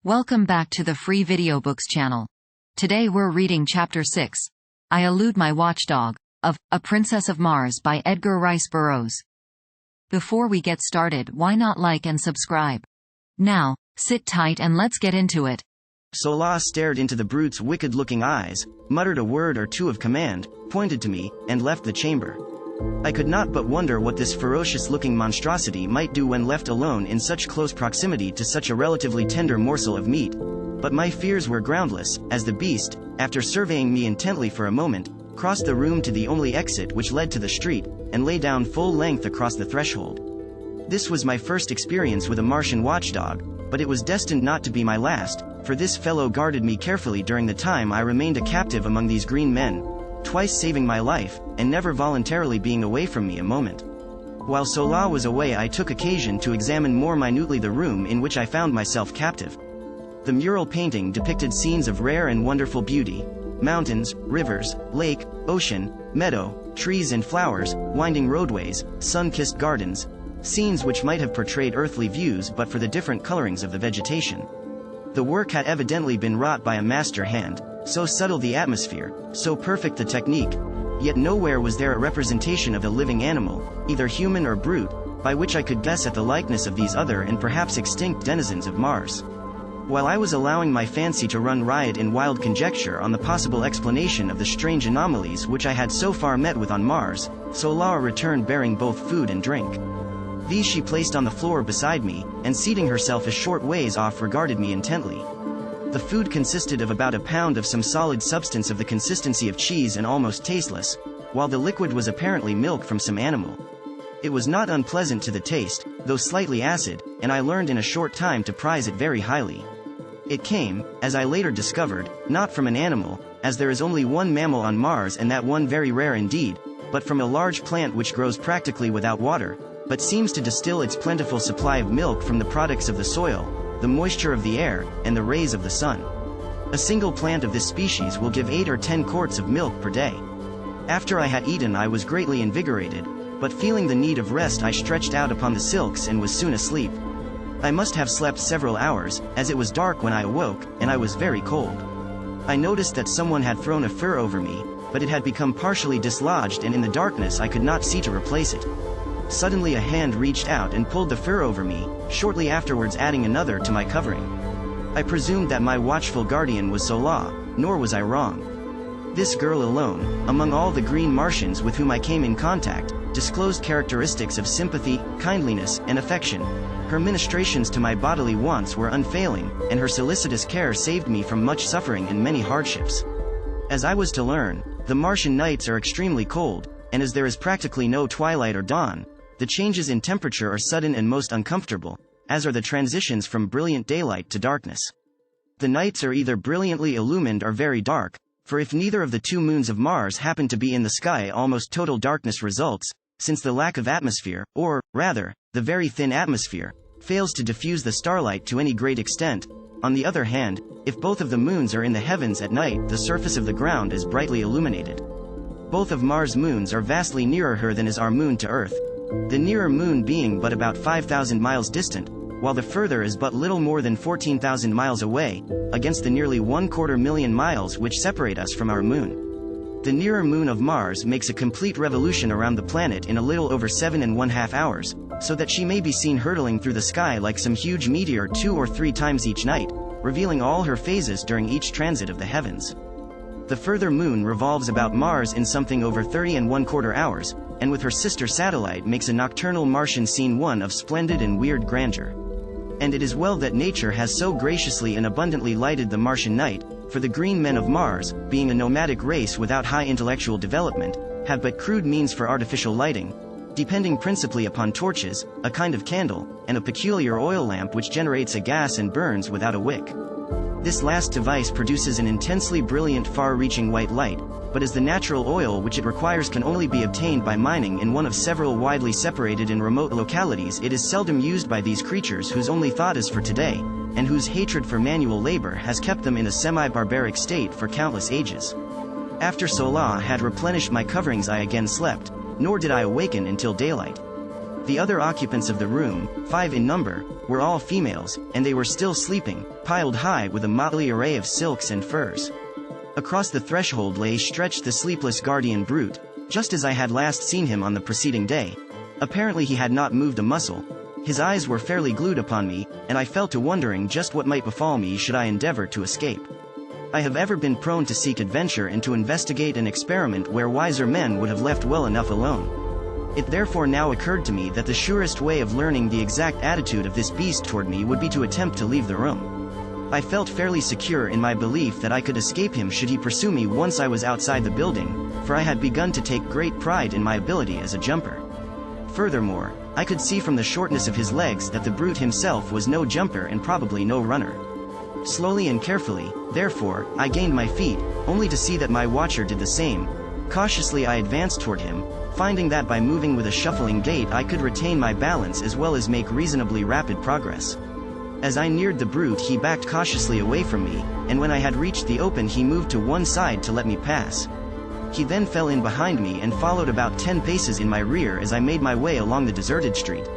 Welcome back to the Free Video Books channel. Today we're reading Chapter 6, I Elude My Watchdog, of A Princess of Mars by Edgar Rice Burroughs. Before we get started, why not like and subscribe? Now, sit tight and let's get into it. Sola stared into the brute's wicked-looking eyes, muttered a word or two of command, pointed to me, and left the chamber. I could not but wonder what this ferocious-looking monstrosity might do when left alone in such close proximity to such a relatively tender morsel of meat. But my fears were groundless, as the beast, after surveying me intently for a moment, crossed the room to the only exit which led to the street, and lay down full length across the threshold. This was my first experience with a Martian watchdog, but it was destined not to be my last, for this fellow guarded me carefully during the time I remained a captive among these green men, twice saving my life, and never voluntarily being away from me a moment. While Sola was away, I took occasion to examine more minutely the room in which I found myself captive. The mural painting depicted scenes of rare and wonderful beauty: mountains, rivers, lake, ocean, meadow, trees and flowers, winding roadways, sun-kissed gardens, scenes which might have portrayed earthly views but for the different colorings of the vegetation. The work had evidently been wrought by a master hand, so subtle the atmosphere, so perfect the technique, yet nowhere was there a representation of a living animal, either human or brute, by which I could guess at the likeness of these other and perhaps extinct denizens of Mars. While I was allowing my fancy to run riot in wild conjecture on the possible explanation of the strange anomalies which I had so far met with on Mars, Sola returned bearing both food and drink. These she placed on the floor beside me, and seating herself a short ways off regarded me intently. The food consisted of about a pound of some solid substance of the consistency of cheese and almost tasteless, while the liquid was apparently milk from some animal. It was not unpleasant to the taste, though slightly acid, and I learned in a short time to prize it very highly. It came, as I later discovered, not from an animal, as there is only one mammal on Mars and that one very rare indeed, but from a large plant which grows practically without water, but seems to distill its plentiful supply of milk from the products of the soil, the moisture of the air, and the rays of the sun. A single plant of this species will give 8 or 10 quarts of milk per day. After I had eaten I was greatly invigorated, but feeling the need of rest I stretched out upon the silks and was soon asleep. I must have slept several hours, as it was dark when I awoke, and I was very cold. I noticed that someone had thrown a fur over me, but it had become partially dislodged and in the darkness I could not see to replace it. Suddenly a hand reached out and pulled the fur over me, shortly afterwards adding another to my covering. I presumed that my watchful guardian was Sola, nor was I wrong. This girl alone, among all the green Martians with whom I came in contact, disclosed characteristics of sympathy, kindliness, and affection. Her ministrations to my bodily wants were unfailing, and her solicitous care saved me from much suffering and many hardships. As I was to learn, the Martian nights are extremely cold, and as there is practically no twilight or dawn, the changes in temperature are sudden and most uncomfortable, as are the transitions from brilliant daylight to darkness. The nights are either brilliantly illumined or very dark, for if neither of the two moons of Mars happen to be in the sky, almost total darkness results, since the lack of atmosphere, or, rather, the very thin atmosphere, fails to diffuse the starlight to any great extent. On the other hand, if both of the moons are in the heavens at night, the surface of the ground is brightly illuminated. Both of Mars' moons are vastly nearer her than is our moon to Earth, the nearer moon being but about 5,000 miles distant, while the further is but little more than 14,000 miles away, against the nearly 250,000 miles which separate us from our moon. The nearer moon of Mars makes a complete revolution around the planet in a little over 7½ hours, so that she may be seen hurtling through the sky like some huge meteor 2 or 3 times each night, revealing all her phases during each transit of the heavens. The further moon revolves about Mars in something over 30¼ hours, and with her sister satellite makes a nocturnal Martian scene one of splendid and weird grandeur. And it is well that nature has so graciously and abundantly lighted the Martian night, for the green men of Mars, being a nomadic race without high intellectual development, have but crude means for artificial lighting, depending principally upon torches, a kind of candle, and a peculiar oil lamp which generates a gas and burns without a wick. This last device produces an intensely brilliant far-reaching white light, but as the natural oil which it requires can only be obtained by mining in one of several widely separated and remote localities, it is seldom used by these creatures whose only thought is for today, and whose hatred for manual labor has kept them in a semi-barbaric state for countless ages. After Sola had replenished my coverings I again slept, nor did I awaken until daylight. The other occupants of the room, 5 in number, were all females, and they were still sleeping, piled high with a motley array of silks and furs. Across the threshold lay stretched the sleepless guardian brute, just as I had last seen him on the preceding day. Apparently he had not moved a muscle. His eyes were fairly glued upon me, and I fell to wondering just what might befall me should I endeavor to escape. I have ever been prone to seek adventure and to investigate an experiment where wiser men would have left well enough alone. It therefore now occurred to me that the surest way of learning the exact attitude of this beast toward me would be to attempt to leave the room. I felt fairly secure in my belief that I could escape him should he pursue me once I was outside the building, for I had begun to take great pride in my ability as a jumper. Furthermore, I could see from the shortness of his legs that the brute himself was no jumper and probably no runner. Slowly and carefully, therefore, I gained my feet, only to see that my watcher did the same. Cautiously I advanced toward him, finding that by moving with a shuffling gait I could retain my balance as well as make reasonably rapid progress. As I neared the brute he backed cautiously away from me, and when I had reached the open he moved to one side to let me pass. He then fell in behind me and followed about 10 paces in my rear as I made my way along the deserted street.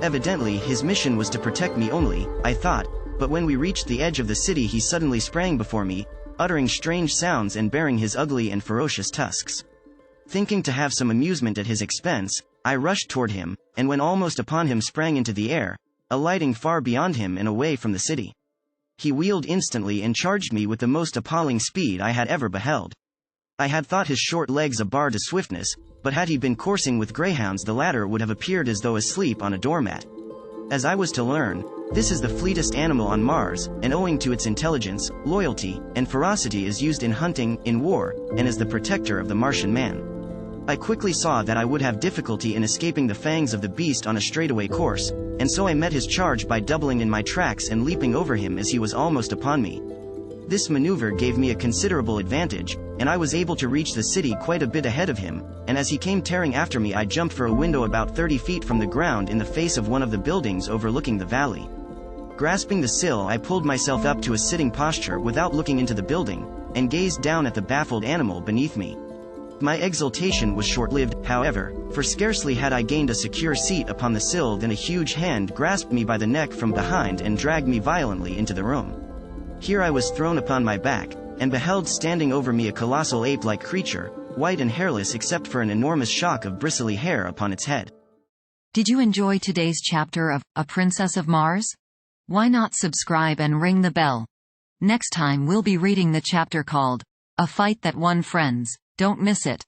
Evidently his mission was to protect me only, I thought, but when we reached the edge of the city he suddenly sprang before me, uttering strange sounds and baring his ugly and ferocious tusks. Thinking to have some amusement at his expense, I rushed toward him, and when almost upon him sprang into the air, alighting far beyond him and away from the city. He wheeled instantly and charged me with the most appalling speed I had ever beheld. I had thought his short legs a bar to swiftness, but had he been coursing with greyhounds the latter would have appeared as though asleep on a doormat. As I was to learn, this is the fleetest animal on Mars, and owing to its intelligence, loyalty, and ferocity is used in hunting, in war, and as the protector of the Martian man. I quickly saw that I would have difficulty in escaping the fangs of the beast on a straightaway course, and so I met his charge by doubling in my tracks and leaping over him as he was almost upon me. This maneuver gave me a considerable advantage, and I was able to reach the city quite a bit ahead of him, and as he came tearing after me I jumped for a window about 30 feet from the ground in the face of one of the buildings overlooking the valley. Grasping the sill I pulled myself up to a sitting posture without looking into the building, and gazed down at the baffled animal beneath me. My exultation was short-lived, however, for scarcely had I gained a secure seat upon the sill than a huge hand grasped me by the neck from behind and dragged me violently into the room. Here I was thrown upon my back, and beheld standing over me a colossal ape-like creature, white and hairless except for an enormous shock of bristly hair upon its head. Did you enjoy today's chapter of A Princess of Mars? Why not subscribe and ring the bell? Next time we'll be reading the chapter called A Fight That Won Friends. Don't miss it.